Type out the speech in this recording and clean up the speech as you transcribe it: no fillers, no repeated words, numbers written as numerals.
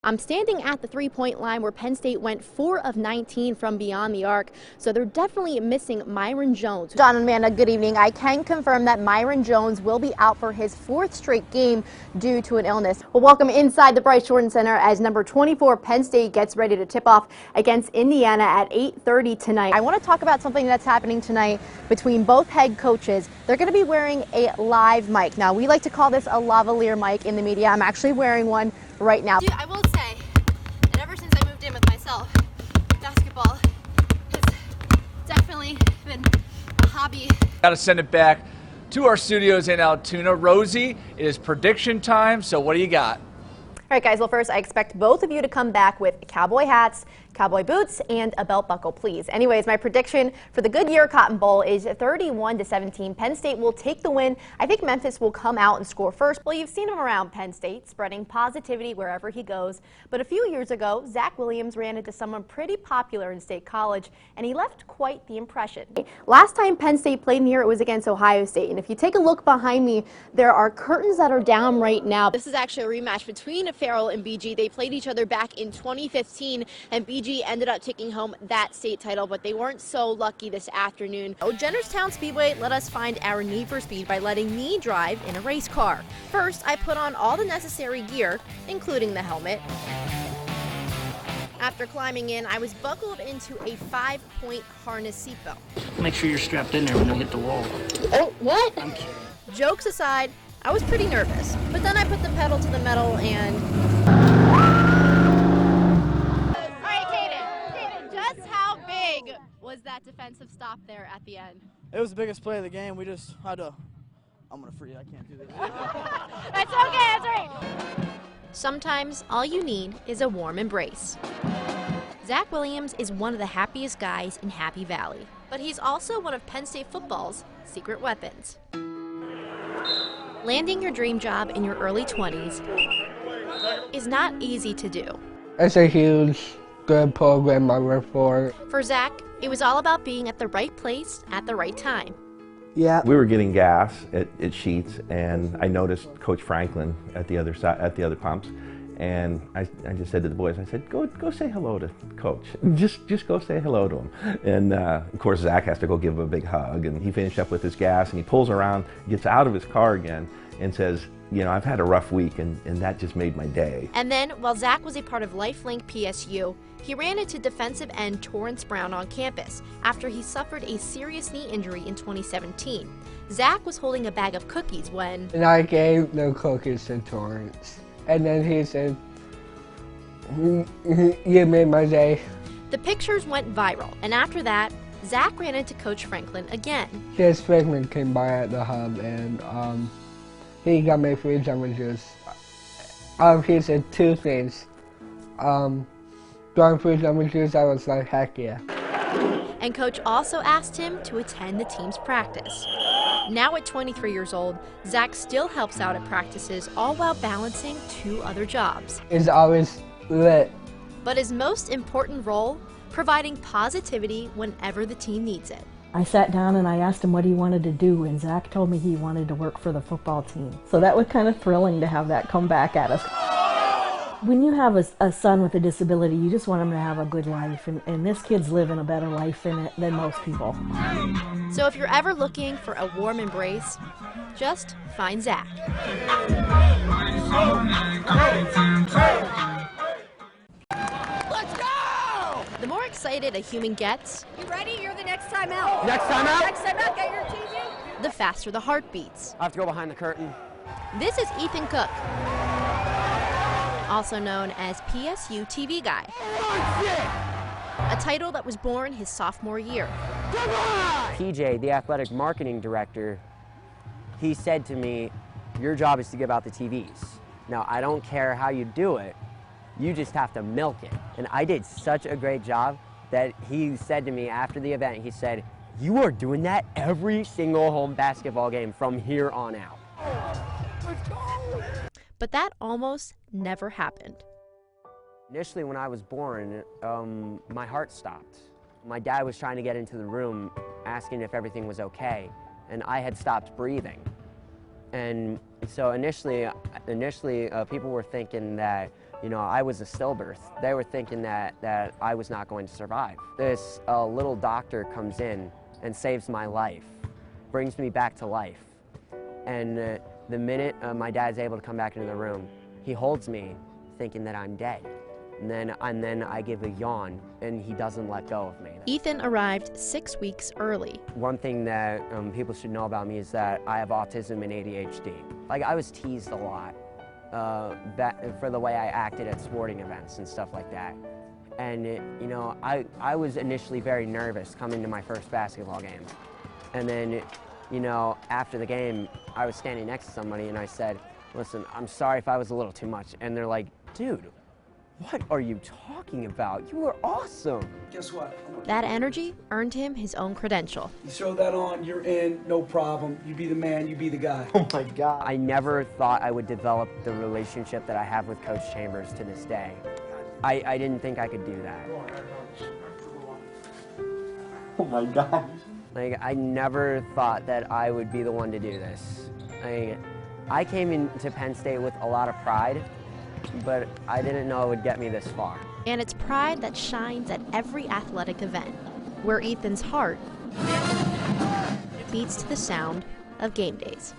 I'm standing at the three-point line where Penn State went 4 of 19 from beyond the arc, so they're definitely missing Myron Jones. John and Amanda, good evening. I can confirm that Myron Jones will be out for his 4th straight game due to an illness. Well, welcome inside the Bryce Jordan Center as number 24 Penn State gets ready to tip off against Indiana at 8:30 tonight. I want to talk about something that's happening tonight between both head coaches. They're going to be wearing a live mic. Now, we like to call this a lavalier mic in the media. I'm actually wearing one right now. Dude, I will say that ever since I moved in with myself, basketball has definitely been a hobby. Got to send it back to our studios in Altoona. Rosie, it is prediction time, so what do you got? All right, guys, well, first, I expect both of you to come back with cowboy hats, cowboy boots, and a belt buckle, please. Anyways, my prediction for the Goodyear Cotton Bowl is 31-17. Penn State will take the win. I think Memphis will come out and score first. Well, you've seen him around Penn State, spreading positivity wherever he goes. But a few years ago, Zach Williams ran into someone pretty popular in State College, and he left quite the impression. Last time Penn State played here, it was against Ohio State. And if you take a look behind me, there are curtains that are down right now. This is actually a rematch between Farrell and BG. They played each other back in 2015, and BG ended up taking home that state title, but they weren't so lucky this afternoon. Jennerstown Speedway let us find our need for speed by letting me drive in a race car. First, I put on all the necessary gear, including the helmet. After climbing in, I was buckled into a 5-point harness seatbelt. Make sure you're strapped in there when you hit the wall. Oh, what? I'm kidding. Jokes aside, I was pretty nervous, but then I put the pedal to the metal and... Alright, Kaden, just how big was that defensive stop there at the end? It was the biggest play of the game. We just had to... I'm going to free. I can't do this. That's okay, that's right. Sometimes all you need is a warm embrace. Zach Williams is one of the happiest guys in Happy Valley, but he's also one of Penn State football's secret weapons. Landing your dream job in your early 20s is not easy to do. It's a huge, good program I work for. For Zach, it was all about being at the right place at the right time. Yeah. We were getting gas at Sheets, and I noticed Coach Franklin at the other side, at the other pumps, and I just said to the boys, I said, go say hello to Coach. Just go say hello to him. And of course, Zach has to go give him a big hug, and he finished up with his gas, and he pulls around, gets out of his car again, and says, you know, I've had a rough week, and that just made my day. And then, while Zach was a part of LifeLink PSU, he ran into defensive end Torrance Brown on campus after he suffered a serious knee injury in 2017. Zach was holding a bag of cookies when... And I gave the cookies to Torrance. And then he said, you made my day. The pictures went viral, and after that, Zach ran into Coach Franklin again. Jess Franklin came by at the hub, and he got me free sandwiches. He said 2 things. Drawing free sandwiches, I was like, heck yeah. And Coach also asked him to attend the team's practice. Now at 23 years old, Zach still helps out at practices, all while balancing 2 other jobs. It's always lit. But his most important role, providing positivity whenever the team needs it. I sat down and I asked him what he wanted to do, and Zach told me he wanted to work for the football team. So that was kind of thrilling to have that come back at us. When you have a son with a disability, you just want him to have a good life, and this kid's living a better life in it than most people. So if you're ever looking for a warm embrace, just find Zach. Let's go! The more excited a human gets, You ready? You're the next time out. Next time out? Next time out, get your TV. the faster the heart beats. I have to go behind the curtain. This is Ethan Cook, also known as PSU TV Guy, a title that was born his sophomore year. PJ, the athletic marketing director, he said to me, your job is to give out the TVs. Now, I don't care how you do it, you just have to milk it. And I did such a great job that he said to me after the event, he said, you are doing that every single home basketball game from here on out. But that almost never happened. Initially, when I was born, my heart stopped. My dad was trying to get into the room, asking if everything was okay, and I had stopped breathing. And so initially, people were thinking that, You know, I was a stillbirth. They were thinking that I was not going to survive. This little doctor comes in and saves my life, brings me back to life. And the minute my dad's able to come back into the room, he holds me thinking that I'm dead. And then I give a yawn, and he doesn't let go of me. Ethan arrived 6 weeks early. One thing that people should know about me is that I have autism and ADHD. Like, I was teased a lot for the way I acted at sporting events and stuff like that. And you know, I was initially very nervous coming to my first basketball game. And then, you know, after the game, I was standing next to somebody and I said, listen, I'm sorry if I was a little too much. And they're like, dude, what are you talking about? You were awesome. Guess what? That energy earned him his own credential. You throw that on, you're in, no problem. You be the man, you be the guy. Oh my God. I never thought I would develop the relationship that I have with Coach Chambers to this day. I didn't think I could do that. Oh my God. Like, I never thought that I would be the one to do this. I came into Penn State with a lot of pride, but I didn't know it would get me this far. And it's pride that shines at every athletic event, where Ethan's heart beats to the sound of game days.